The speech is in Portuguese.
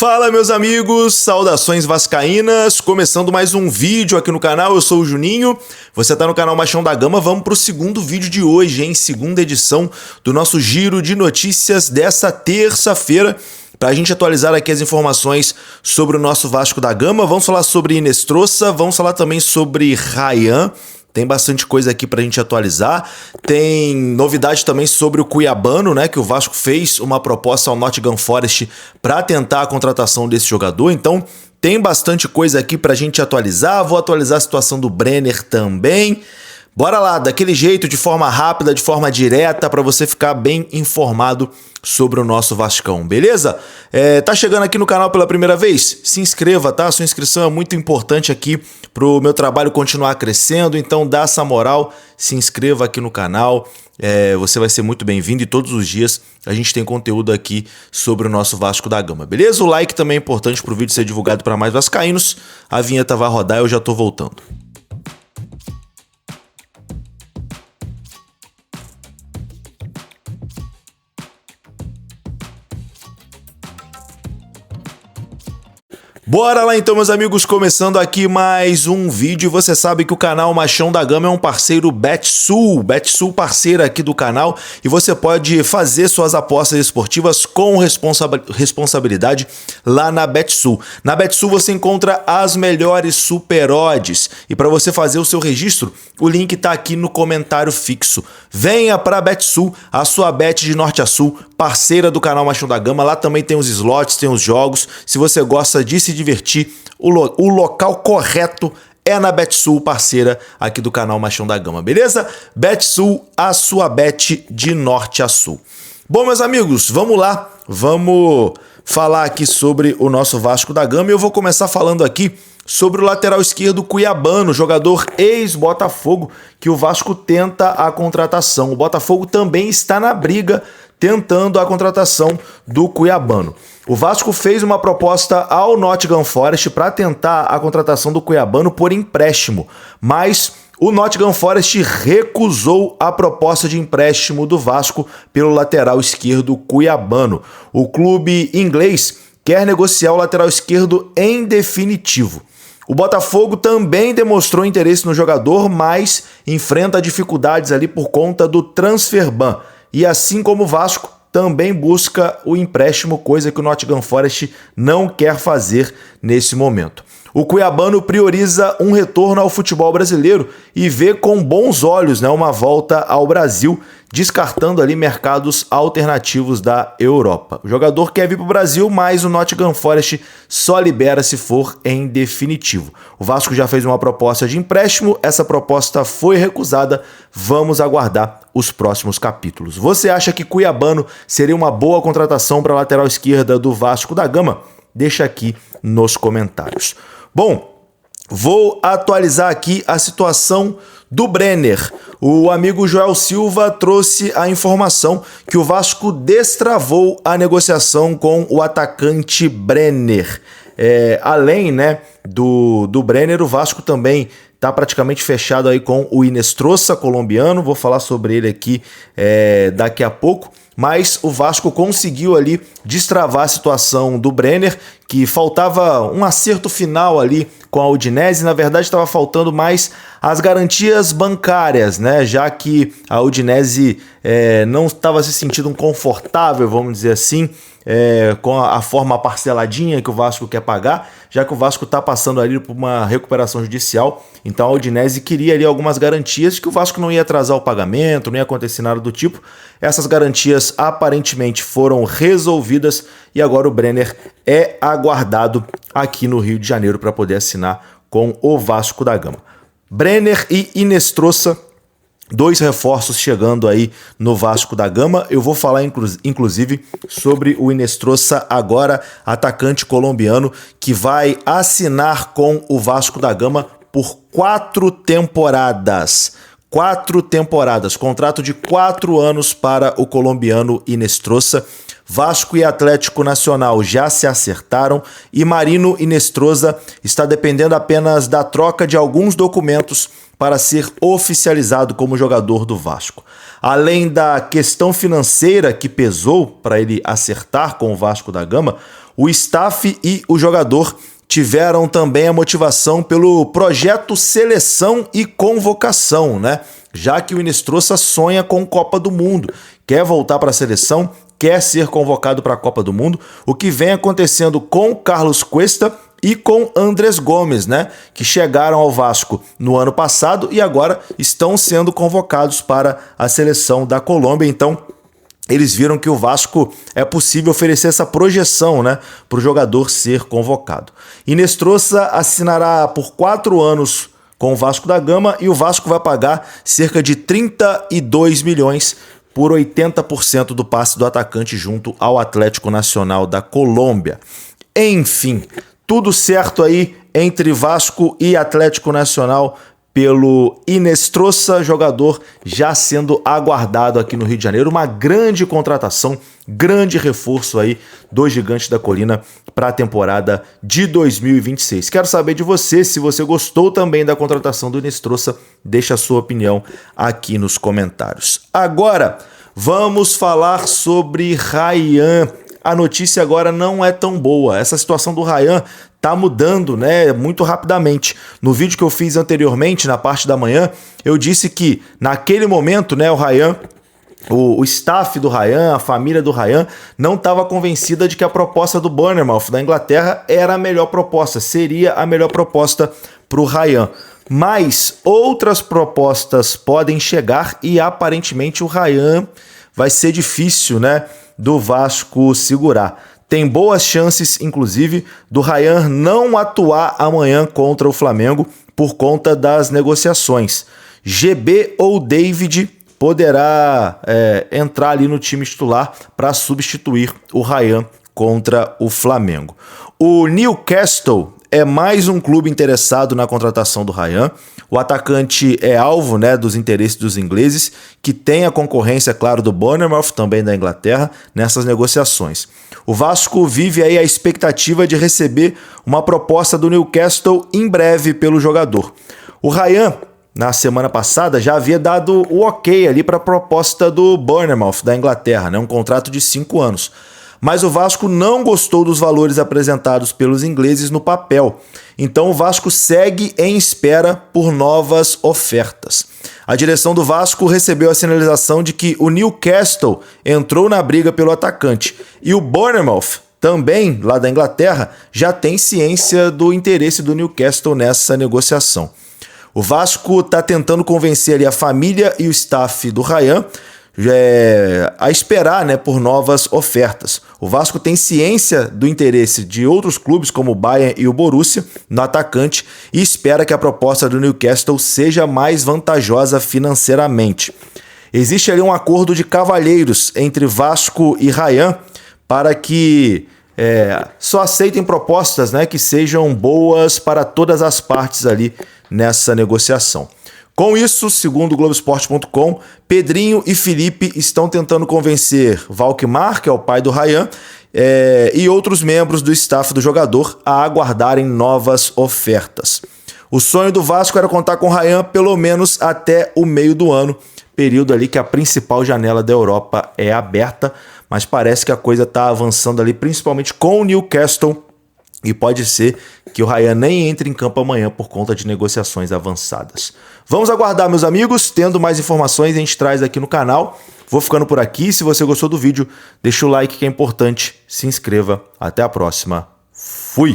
Fala, meus amigos, saudações vascaínas, começando mais um vídeo aqui no canal. Eu sou o Juninho, você tá no canal Machão da Gama. Vamos pro segundo vídeo de hoje, hein? Segunda edição do nosso giro de notícias dessa terça-feira, para a gente atualizar aqui as informações sobre o nosso Vasco da Gama. Vamos falar sobre Inestrosa, vamos falar também sobre Ryan. Tem bastante coisa aqui pra gente atualizar. Tem novidade também sobre o Cuiabano, né? Que o Vasco fez uma proposta ao Nottingham Forest para tentar a contratação desse jogador. Então, tem bastante coisa aqui pra gente atualizar. Vou atualizar a situação do Brenner também. Bora lá, daquele jeito, de forma rápida, de forma direta, para você ficar bem informado sobre o nosso Vascão, beleza? Tá chegando aqui no canal pela primeira vez? Se inscreva, tá? Sua inscrição é muito importante aqui pro meu trabalho continuar crescendo, então dá essa moral, se inscreva aqui no canal, você vai ser muito bem-vindo e todos os dias a gente tem conteúdo aqui sobre o nosso Vasco da Gama, beleza? O like também é importante pro vídeo ser divulgado para mais vascaínos. A vinheta vai rodar, eu já tô voltando. Bora lá então, meus amigos, começando aqui mais um vídeo. Você sabe que o canal Machão da Gama é um parceiro Betsul, parceira aqui do canal, e você pode fazer suas apostas esportivas com responsabilidade lá na Betsul. Na Betsul você encontra as melhores super odds, e para você fazer o seu registro, o link tá aqui no comentário fixo. Venha para Betsul, a sua bet de norte a sul, parceira do canal Machão da Gama. Lá também tem os slots, tem os jogos. Se você gosta de se divertir, o local correto é na Betsul, parceira aqui do canal Machão da Gama, beleza? Betsul, a sua bet de norte a sul. Bom, meus amigos, vamos lá, vamos falar aqui sobre o nosso Vasco da Gama. Eu vou começar falando aqui sobre o lateral esquerdo Cuiabano, jogador ex-Botafogo, que o Vasco tenta a contratação. O Botafogo também está na briga, tentando a contratação do Cuiabano. O Vasco fez uma proposta ao Nottingham Forest para tentar a contratação do Cuiabano por empréstimo, mas o Nottingham Forest recusou a proposta de empréstimo do Vasco pelo lateral esquerdo Cuiabano. O clube inglês quer negociar o lateral esquerdo em definitivo. O Botafogo também demonstrou interesse no jogador, mas enfrenta dificuldades ali por conta do transfer ban. E assim como o Vasco, também busca o empréstimo, coisa que o Nottingham Forest não quer fazer nesse momento. O Cuiabano prioriza um retorno ao futebol brasileiro e vê com bons olhos, né, uma volta ao Brasil, descartando ali mercados alternativos da Europa. O jogador quer vir para o Brasil, mas o Nottingham Forest só libera se for em definitivo. O Vasco já fez uma proposta de empréstimo, essa proposta foi recusada, vamos aguardar os próximos capítulos. Você acha que Cuiabano seria uma boa contratação para a lateral esquerda do Vasco da Gama? Deixa aqui nos comentários. Bom, vou atualizar aqui a situação do Brenner. O amigo Joel Silva trouxe a informação que o Vasco destravou a negociação com o atacante Brenner. Além, né, do Brenner, o Vasco também está praticamente fechado aí com o Inestrosa, colombiano. Vou falar sobre ele aqui daqui a pouco. Mas o Vasco conseguiu ali destravar a situação do Brenner, que faltava um acerto final ali com a Udinese. Na verdade, estava faltando mais as garantias bancárias, né? Já que a Udinese não estava se sentindo confortável, vamos dizer assim, com a forma parceladinha que o Vasco quer pagar, já que o Vasco está passando ali por uma recuperação judicial. Então a Udinese queria ali algumas garantias de que o Vasco não ia atrasar o pagamento, não ia acontecer nada do tipo. Essas garantias aparentemente foram resolvidas e agora o Brenner é aguardado aqui no Rio de Janeiro para poder assinar com o Vasco da Gama. Brenner e Inestrosa, dois reforços chegando aí no Vasco da Gama. Eu vou falar inclusive sobre o Inestrosa agora, atacante colombiano, que vai assinar com o Vasco da Gama por 4 temporadas. 4 temporadas, contrato de 4 anos para o colombiano Inestrosa. Vasco e Atlético Nacional já se acertaram e Marino Inestrosa está dependendo apenas da troca de alguns documentos para ser oficializado como jogador do Vasco. Além da questão financeira que pesou para ele acertar com o Vasco da Gama, O staff e o jogador tiveram também a motivação pelo projeto seleção e convocação, né? Já que o Inestrosa sonha com Copa do Mundo, quer voltar para a seleção, quer ser convocado para a Copa do Mundo, o que vem acontecendo com Carlos Cuesta e com Andrés Gomes, né? Que chegaram ao Vasco no ano passado e agora estão sendo convocados para a seleção da Colômbia. Então, eles viram que o Vasco é possível oferecer essa projeção, né, para o jogador ser convocado. Inestrosa assinará por 4 anos com o Vasco da Gama e o Vasco vai pagar cerca de 32 milhões por 80% do passe do atacante junto ao Atlético Nacional da Colômbia. Enfim, tudo certo aí entre Vasco e Atlético Nacional pelo Inestrosa, jogador já sendo aguardado aqui no Rio de Janeiro. Uma grande contratação, grande reforço aí do Gigante da Colina para a temporada de 2026. Quero saber de você, se você gostou também da contratação do Inestrosa, deixa a sua opinião aqui nos comentários. Agora, vamos falar sobre Ryan. A notícia agora não é tão boa. Essa situação do Ryan tá mudando, né, muito rapidamente. No vídeo que eu fiz anteriormente, na parte da manhã, eu disse que naquele momento, né, o Ryan, o staff do Ryan, a família do Ryan, não estava convencida de que a proposta do Bournemouth da Inglaterra era a melhor proposta, seria a melhor proposta para o Ryan. Mas outras propostas podem chegar e aparentemente o Ryan vai ser difícil, né, do Vasco segurar. Tem boas chances, inclusive, do Ryan não atuar amanhã contra o Flamengo por conta das negociações. GB ou David poderá entrar ali no time titular para substituir o Ryan contra o Flamengo. O Newcastle é mais um clube interessado na contratação do Ryan. O atacante é alvo, né, dos interesses dos ingleses, que tem a concorrência, claro, do Bournemouth, também da Inglaterra, nessas negociações. O Vasco vive aí a expectativa de receber uma proposta do Newcastle em breve pelo jogador. O Ryan, na semana passada, já havia dado o ok ali para a proposta do Bournemouth da Inglaterra, né, um contrato de 5 anos. Mas o Vasco não gostou dos valores apresentados pelos ingleses no papel. Então o Vasco segue em espera por novas ofertas. A direção do Vasco recebeu a sinalização de que o Newcastle entrou na briga pelo atacante. E o Bournemouth, também lá da Inglaterra, já tem ciência do interesse do Newcastle nessa negociação. O Vasco está tentando convencer ali a família e o staff do Ryan a esperar, né, por novas ofertas. O Vasco tem ciência do interesse de outros clubes como o Bayern e o Borussia no atacante e espera que a proposta do Newcastle seja mais vantajosa financeiramente. Existe ali um acordo de cavalheiros entre Vasco e Ryan para que só aceitem propostas, né, que sejam boas para todas as partes ali nessa negociação. Com isso, segundo o Globoesporte.com, Pedrinho e Felipe estão tentando convencer Valkmar, que é o pai do Ryan, e outros membros do staff do jogador a aguardarem novas ofertas. O sonho do Vasco era contar com o Ryan pelo menos até o meio do ano, período ali que a principal janela da Europa é aberta, mas parece que a coisa está avançando ali, principalmente com o Newcastle, e pode ser que o Ryan nem entre em campo amanhã por conta de negociações avançadas. Vamos aguardar, meus amigos. Tendo mais informações, a gente traz aqui no canal. Vou ficando por aqui. Se você gostou do vídeo, deixa o like que é importante. Se inscreva. Até a próxima. Fui!